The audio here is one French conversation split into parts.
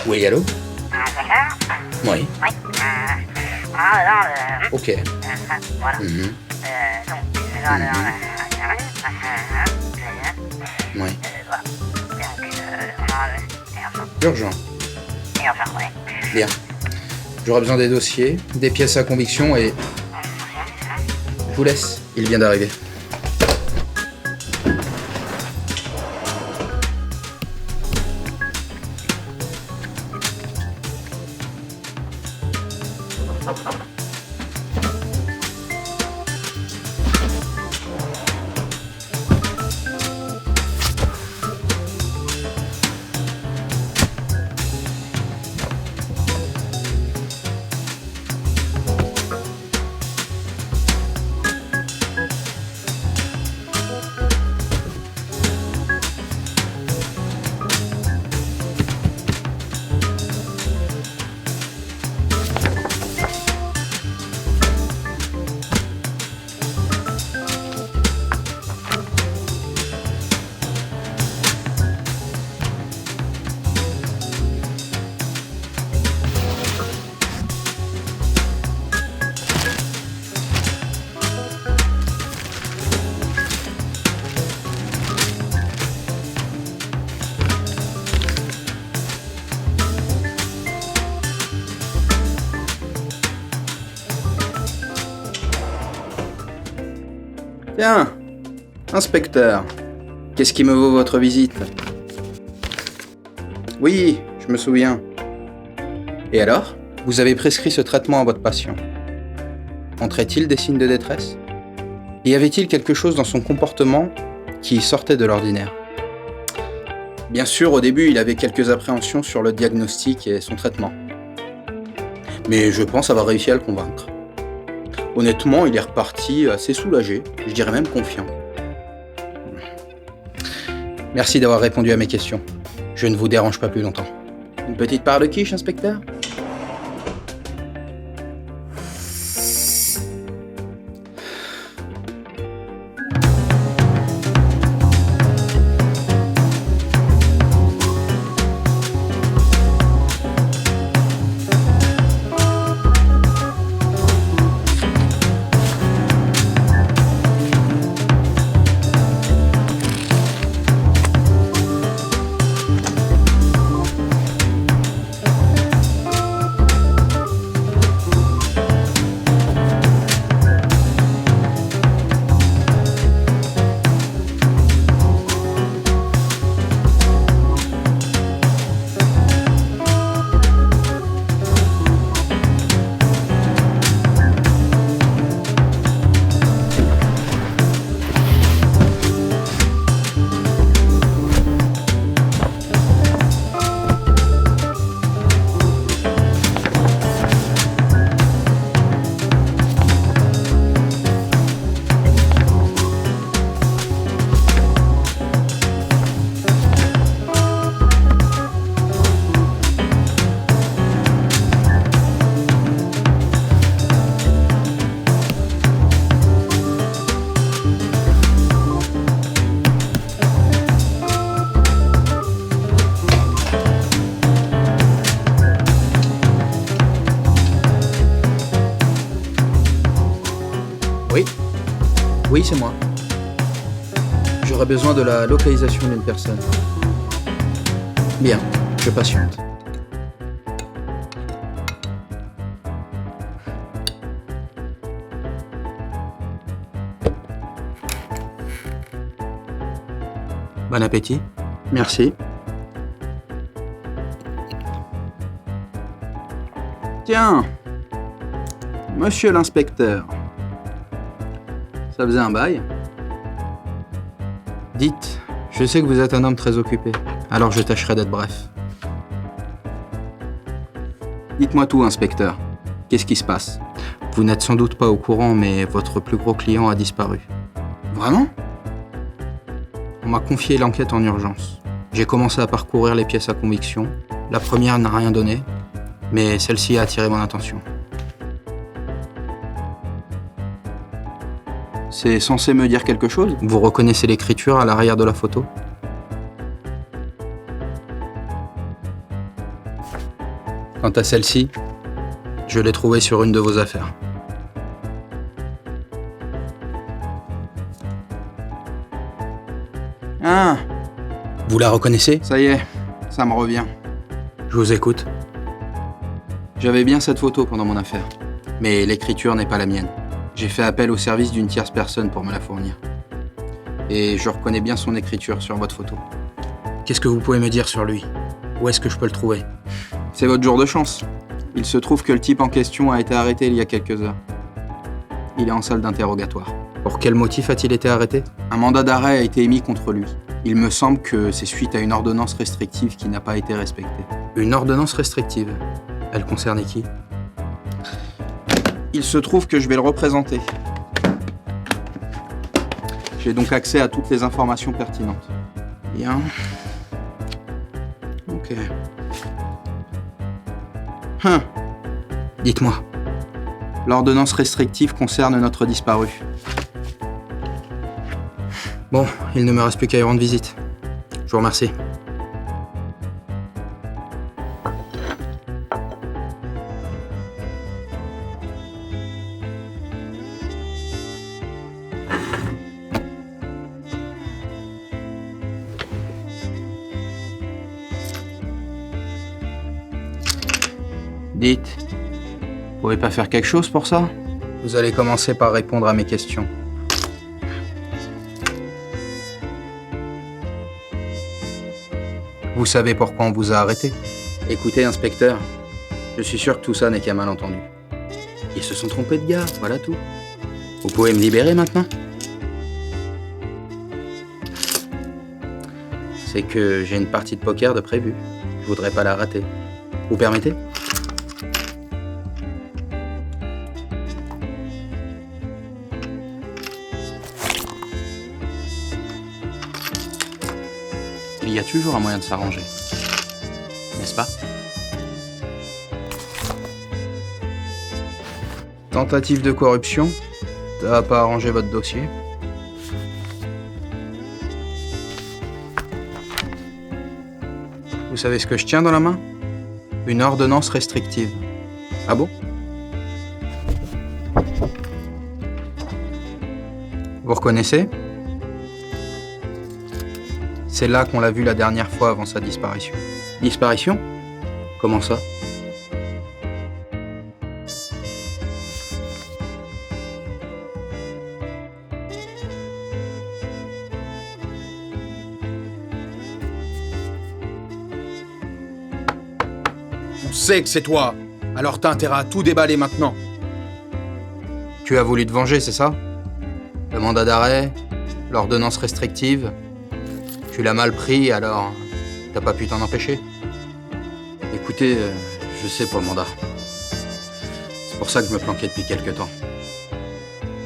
Oui, allô? C'est clair? Oui. Oui. Là, Ok. voilà. Mhm. Donc, là, Oui. voilà. Donc, Urgent. et enfin, oui. Bien. J'aurai besoin des dossiers, des pièces à conviction et... Je vous laisse. Il vient d'arriver. Tiens, inspecteur, qu'est-ce qui me vaut votre visite? Oui, je me souviens. Et alors? Vous avez prescrit ce traitement à votre patient. Montrait-il des signes de détresse? Y avait-il quelque chose dans son comportement qui sortait de l'ordinaire? Bien sûr, au début, il avait quelques appréhensions sur le diagnostic et son traitement. Mais je pense avoir réussi à le convaincre. Honnêtement, il est reparti assez soulagé, je dirais même confiant. Merci d'avoir répondu à mes questions. Je ne vous dérange pas plus longtemps. Une petite part de quiche, inspecteur? Oui. Oui, c'est moi. J'aurais besoin de la localisation d'une personne. Bien, je patiente. Bon appétit. Merci. Tiens, monsieur l'inspecteur, ça faisait un bail. Dites, Je sais que vous êtes un homme très occupé, alors je tâcherai d'être bref. Dites-moi tout, inspecteur. Qu'est-ce qui se passe? Vous n'êtes sans doute pas au courant, mais votre plus gros client a disparu. Vraiment? On m'a confié l'enquête en urgence. J'ai commencé à parcourir les pièces à conviction. La première n'a rien donné, mais celle-ci a attiré mon attention. C'est censé me dire quelque chose? Vous reconnaissez l'écriture à l'arrière de la photo? Quant à celle-ci, je l'ai trouvée sur une de vos affaires. Ah! Vous la reconnaissez? Ça y est, ça me revient. Je vous écoute. J'avais bien cette photo pendant mon affaire, mais l'écriture n'est pas la mienne. J'ai fait appel au service d'une tierce personne pour me la fournir. Et je reconnais bien son écriture sur votre photo. Qu'est-ce que vous pouvez me dire sur lui? Où est-ce que je peux le trouver? C'est votre jour de chance. Il se trouve que le type en question a été arrêté il y a quelques heures. Il est en salle d'interrogatoire. Pour quel motif a-t-il été arrêté? Un mandat d'arrêt a été émis contre lui. Il me semble que c'est suite à une ordonnance restrictive qui n'a pas été respectée. Une ordonnance restrictive? Elle concernait qui? Il se trouve que je vais le représenter. J'ai donc accès à toutes les informations pertinentes. Bien. Ok. Dites-moi. L'ordonnance restrictive concerne notre disparu. Bon, il ne me reste plus qu'à y rendre visite. Je vous remercie. Dites, vous pouvez pas faire quelque chose pour ça? Vous allez commencer par répondre à mes questions. Vous savez pourquoi on vous a arrêté? Écoutez, inspecteur, je suis sûr que tout ça n'est qu'un malentendu. Ils se sont trompés de gars, voilà tout. Vous pouvez me libérer maintenant? C'est que j'ai une partie de poker de prévue. Je voudrais pas la rater. Vous permettez? Il y a toujours un moyen de s'arranger, n'est-ce pas? Tentative de corruption, ça va pas arranger votre dossier. Vous savez ce que je tiens dans la main? Une ordonnance restrictive. Ah bon? Vous reconnaissez? C'est là qu'on l'a vu la dernière fois avant sa disparition. Disparition? Comment ça? On sait que c'est toi, alors t'as intérêt à tout déballer maintenant. Tu as voulu te venger, c'est ça? Le mandat d'arrêt, l'ordonnance restrictive. Tu l'as mal pris, alors t'as pas pu t'en empêcher? Écoutez, je sais pour le mandat. C'est pour ça que je me planquais depuis quelque temps.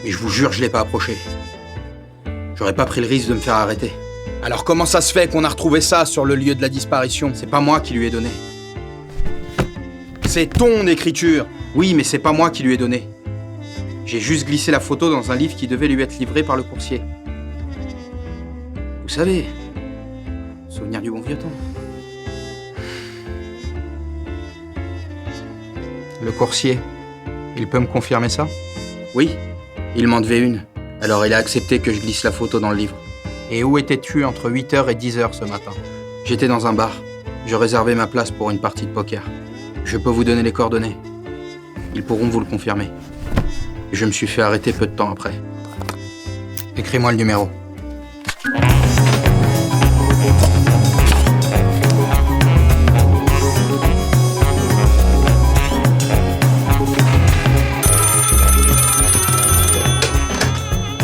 Mais je vous jure, je l'ai pas approché. J'aurais pas pris le risque de me faire arrêter. Alors comment ça se fait qu'on a retrouvé ça sur le lieu de la disparition? C'est pas moi qui lui ai donné. C'est ton écriture. Oui, mais c'est pas moi qui lui ai donné. J'ai juste glissé la photo dans un livre qui devait lui être livré par le coursier. Vous savez... Souvenir du bon vieux temps. Le coursier, il peut me confirmer ça? Oui, il m'en devait une. Alors il a accepté que je glisse la photo dans le livre. Et où étais-tu entre 8h et 10h ce matin? J'étais dans un bar. Je réservais ma place pour une partie de poker. Je peux vous donner les coordonnées. Ils pourront vous le confirmer. Je me suis fait arrêter peu de temps après. Écris-moi le numéro.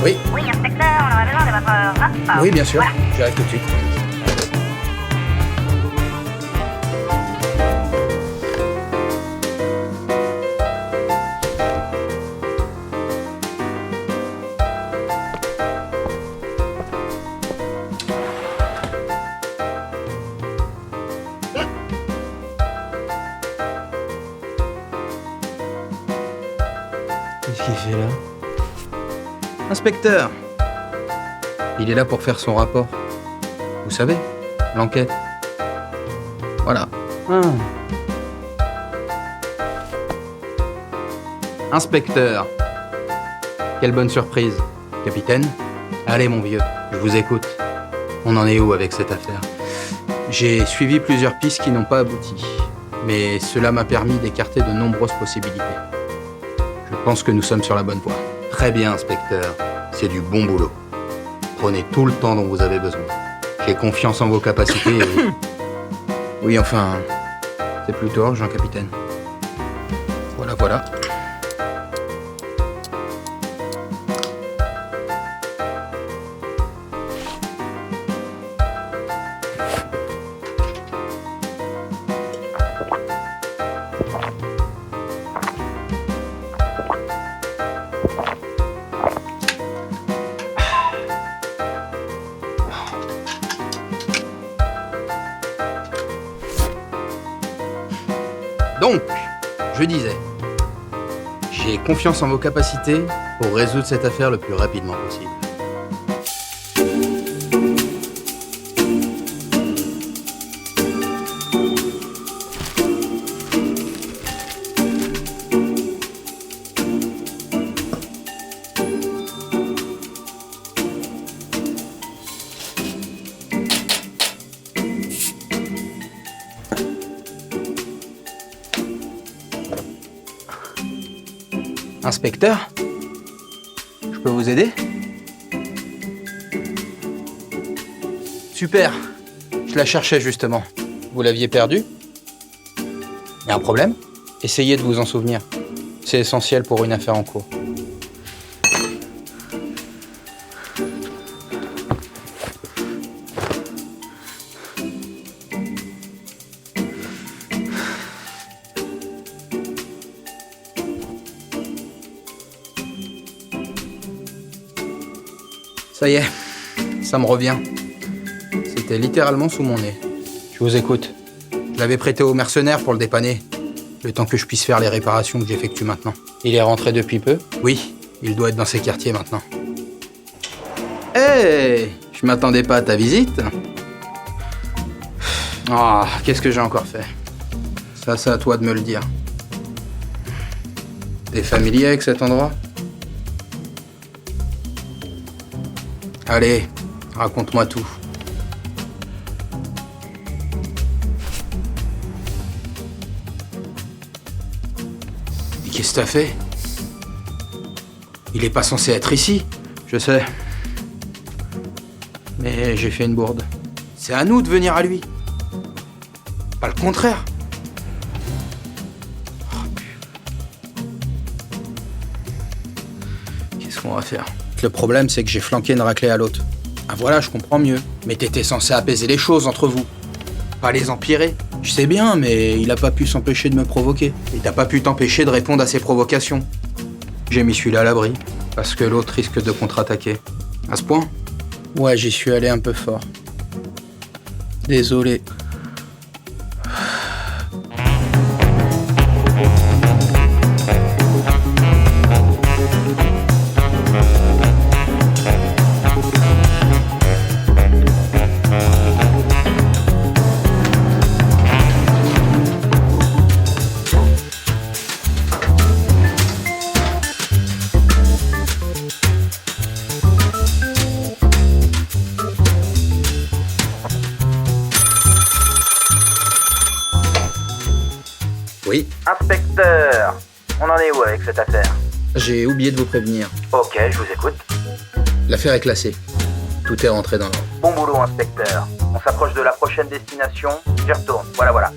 Oui. Oui, inspecteur, on aurait besoin de votre rapport. Oui, bien sûr. J'arrive tout de suite. Qu'est-ce qu'il fait là? Inspecteur! Il est là pour faire son rapport. Vous savez, l'enquête. Voilà. Inspecteur. Quelle bonne surprise. Capitaine? Allez mon vieux, je vous écoute. On en est où avec cette affaire? J'ai suivi plusieurs pistes qui n'ont pas abouti, mais cela m'a permis d'écarter de nombreuses possibilités. Je pense que nous sommes sur la bonne voie. Très bien, inspecteur. C'est du bon boulot. Prenez tout le temps dont vous avez besoin. J'ai confiance en vos capacités et... Oui, enfin... C'est plutôt urgent, capitaine. Voilà. Donc, je disais, j'ai confiance en vos capacités pour résoudre cette affaire le plus rapidement possible. Inspecteur? Je peux vous aider? Super. Je la cherchais justement. Vous l'aviez perdue? Y a un problème? Essayez de vous en souvenir. C'est essentiel pour une affaire en cours. Ça y est, ça me revient. C'était littéralement sous mon nez. Je vous écoute. Je l'avais prêté aux mercenaires pour le dépanner, le temps que je puisse faire les réparations que j'effectue maintenant. Il est rentré depuis peu? Oui, il doit être dans ces quartiers maintenant. Hé, je m'attendais pas à ta visite. Ah, qu'est-ce que j'ai encore fait? Ça, c'est à toi de me le dire. T'es familier avec cet endroit? Allez, raconte-moi tout. Mais qu'est-ce que t'as fait? Il est pas censé être ici. Je sais. Mais j'ai fait une bourde. C'est à nous de venir à lui. Pas le contraire. Oh, qu'est-ce qu'on va faire? Le problème, c'est que j'ai flanqué une raclée à l'autre. Ah voilà, je comprends mieux. Mais t'étais censé apaiser les choses entre vous. Pas les empirer. Je sais bien, mais il a pas pu s'empêcher de me provoquer. Et t'as pas pu t'empêcher de répondre à ses provocations. J'ai mis celui-là à l'abri. Parce que l'autre risque de contre-attaquer. À ce point? Ouais, j'y suis allé un peu fort. Désolé. Oui, Inspecteur, on en est où avec cette affaire? j'ai oublié de vous prévenir. Ok, je vous écoute. L'affaire est classée. Tout est rentré dans l'ordre. Bon boulot, inspecteur. On s'approche de la prochaine destination. J'y retourne. Voilà.